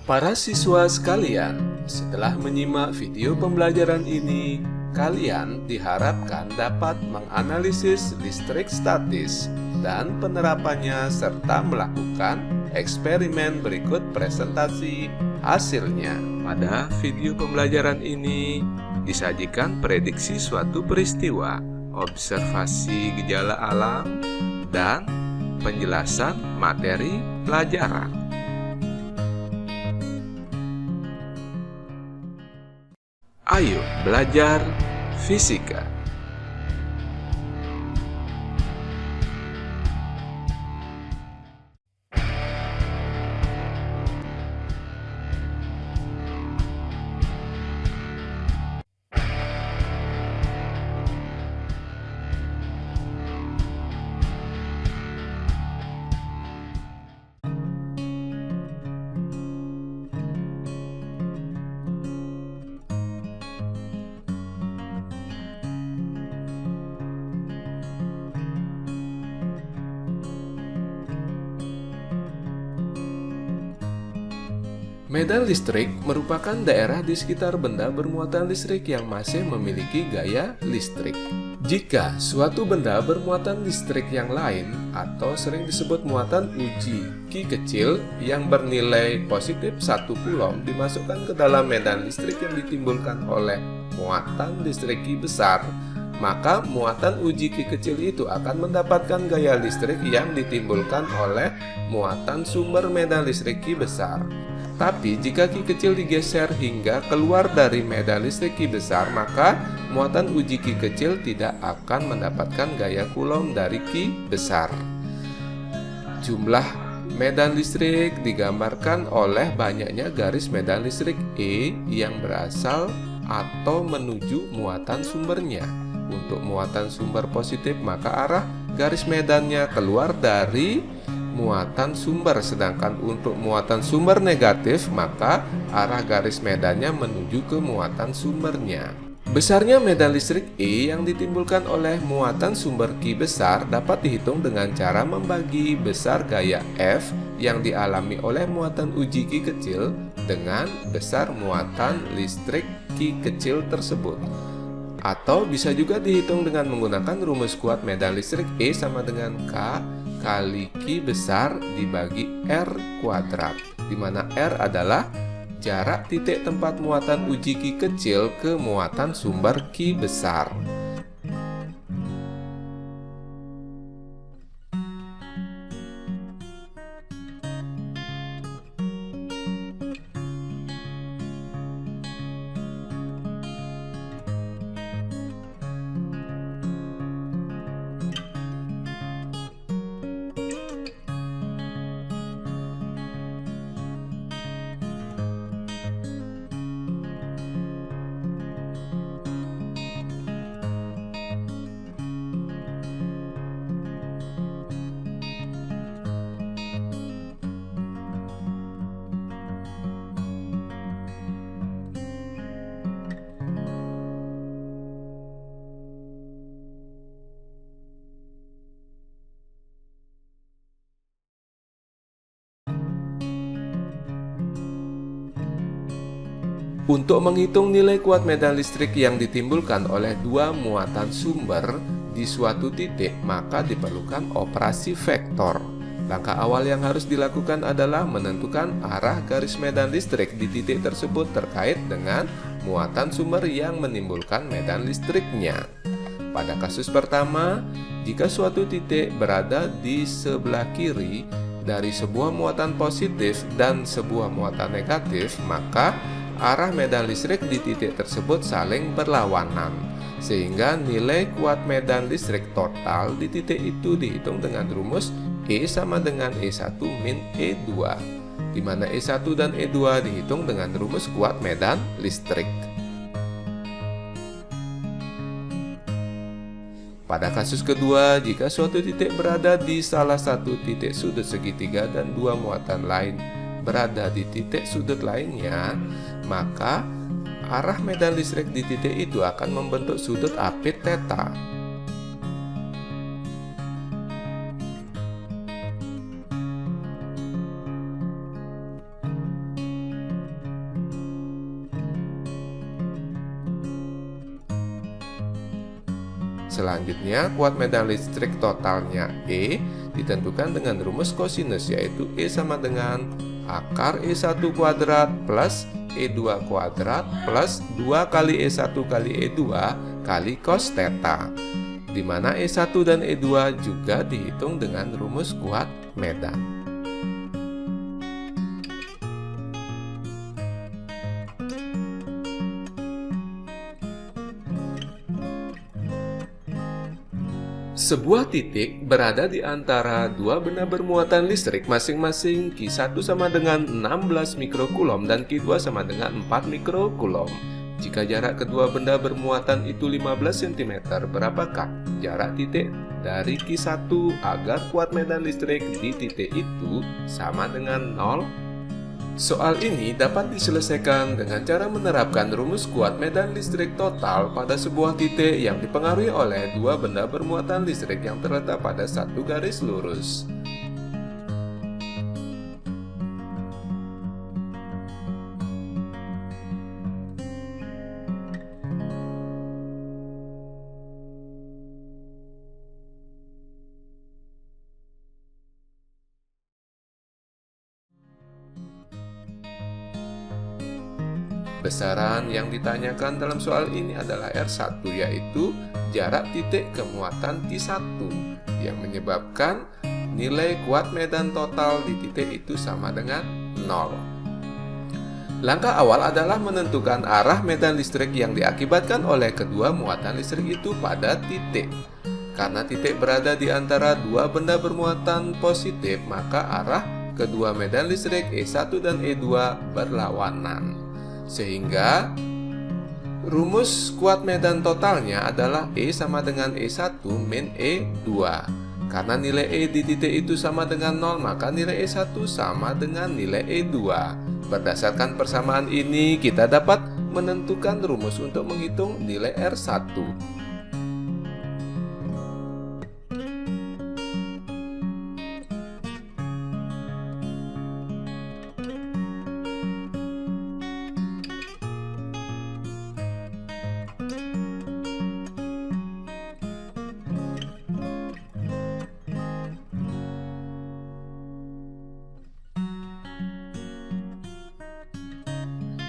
Para siswa sekalian, setelah menyimak video pembelajaran ini, kalian diharapkan dapat menganalisis listrik statis dan penerapannya serta melakukan eksperimen berikut presentasi hasilnya. Pada video pembelajaran ini disajikan prediksi suatu peristiwa, observasi gejala alam, dan penjelasan materi pelajaran. Ayo belajar fisika. Medan listrik merupakan daerah di sekitar benda bermuatan listrik yang masih memiliki gaya listrik. Jika suatu benda bermuatan listrik yang lain atau sering disebut muatan uji Q kecil yang bernilai positif 1 coulomb dimasukkan ke dalam medan listrik yang ditimbulkan oleh muatan listrik Q besar, maka muatan uji Q kecil itu akan mendapatkan gaya listrik yang ditimbulkan oleh muatan sumber medan listrik Q besar. Tapi jika Q kecil digeser hingga keluar dari medan listrik Q besar, maka muatan uji Q kecil tidak akan mendapatkan gaya coulomb dari Q besar. Jumlah medan listrik digambarkan oleh banyaknya garis medan listrik E yang berasal atau menuju muatan sumbernya. Untuk muatan sumber positif, maka arah garis medannya keluar dari muatan sumber, sedangkan untuk muatan sumber negatif maka arah garis medannya menuju ke muatan sumbernya. Besarnya medan listrik E yang ditimbulkan oleh muatan sumber Q besar dapat dihitung dengan cara membagi besar gaya F yang dialami oleh muatan uji Q kecil dengan besar muatan listrik Q kecil tersebut. Atau bisa juga dihitung dengan menggunakan rumus kuat medan listrik E sama dengan K kali Q besar dibagi R kuadrat, di mana R adalah jarak titik tempat muatan uji Q kecil ke muatan sumber Q besar. Untuk menghitung nilai kuat medan listrik yang ditimbulkan oleh dua muatan sumber di suatu titik, maka diperlukan operasi vektor. Langkah awal yang harus dilakukan adalah menentukan arah garis medan listrik di titik tersebut terkait dengan muatan sumber yang menimbulkan medan listriknya. Pada kasus pertama, jika suatu titik berada di sebelah kiri dari sebuah muatan positif dan sebuah muatan negatif, maka arah medan listrik di titik tersebut saling berlawanan, sehingga nilai kuat medan listrik total di titik itu dihitung dengan rumus E sama dengan E1 min E2, di mana E1 dan E2 dihitung dengan rumus kuat medan listrik. Pada kasus kedua, jika suatu titik berada di salah satu titik sudut segitiga dan dua muatan lain berada di titik sudut lainnya, maka arah medan listrik di titik itu akan membentuk sudut apit theta. Selanjutnya, kuat medan listrik totalnya E ditentukan dengan rumus kosinus, yaitu E sama dengan akar E1 kuadrat plus E2 kuadrat plus 2 kali E1 kali E2 kali cos theta, di mana E1 dan E2 juga dihitung dengan rumus kuat medan. Sebuah titik berada di antara dua benda bermuatan listrik masing-masing Q1 sama dengan 16 mikrokulom dan Q2 sama dengan 4 mikrokulom. Jika jarak kedua benda bermuatan itu 15 cm, berapakah jarak titik dari Q1 agar kuat medan listrik di titik itu sama dengan 0? Soal ini dapat diselesaikan dengan cara menerapkan rumus kuat medan listrik total pada sebuah titik yang dipengaruhi oleh dua benda bermuatan listrik yang terletak pada satu garis lurus. Besaran yang ditanyakan dalam soal ini adalah R1, yaitu jarak titik kemuatan Q1 yang menyebabkan nilai kuat medan total di titik itu sama dengan 0. Langkah awal adalah menentukan arah medan listrik yang diakibatkan oleh kedua muatan listrik itu pada titik. Karena titik berada di antara dua benda bermuatan positif, maka arah kedua medan listrik E1 dan E2 berlawanan. Sehingga rumus kuat medan totalnya adalah E sama dengan E1 min E2. Karena nilai E di titik itu sama dengan 0, maka nilai E1 sama dengan nilai E2. Berdasarkan persamaan ini, kita dapat menentukan rumus untuk menghitung nilai R1.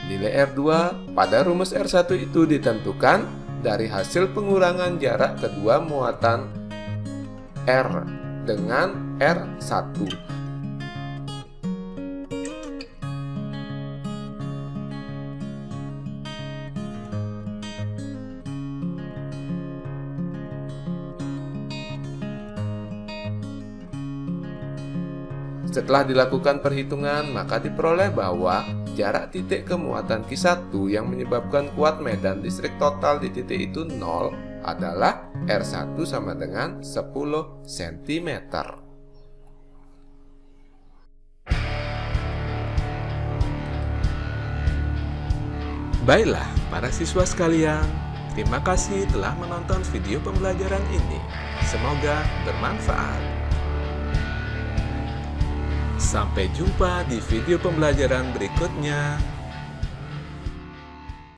Nilai R2 pada rumus R1 itu ditentukan dari hasil pengurangan jarak kedua muatan R dengan R1. Setelah dilakukan perhitungan, maka diperoleh bahwa jarak titik kemuatan Q1 yang menyebabkan kuat medan listrik total di titik itu 0 adalah R1 sama dengan 10 cm. Baiklah, para siswa sekalian, terima kasih telah menonton video pembelajaran ini. Semoga bermanfaat. Sampai jumpa di video pembelajaran berikutnya.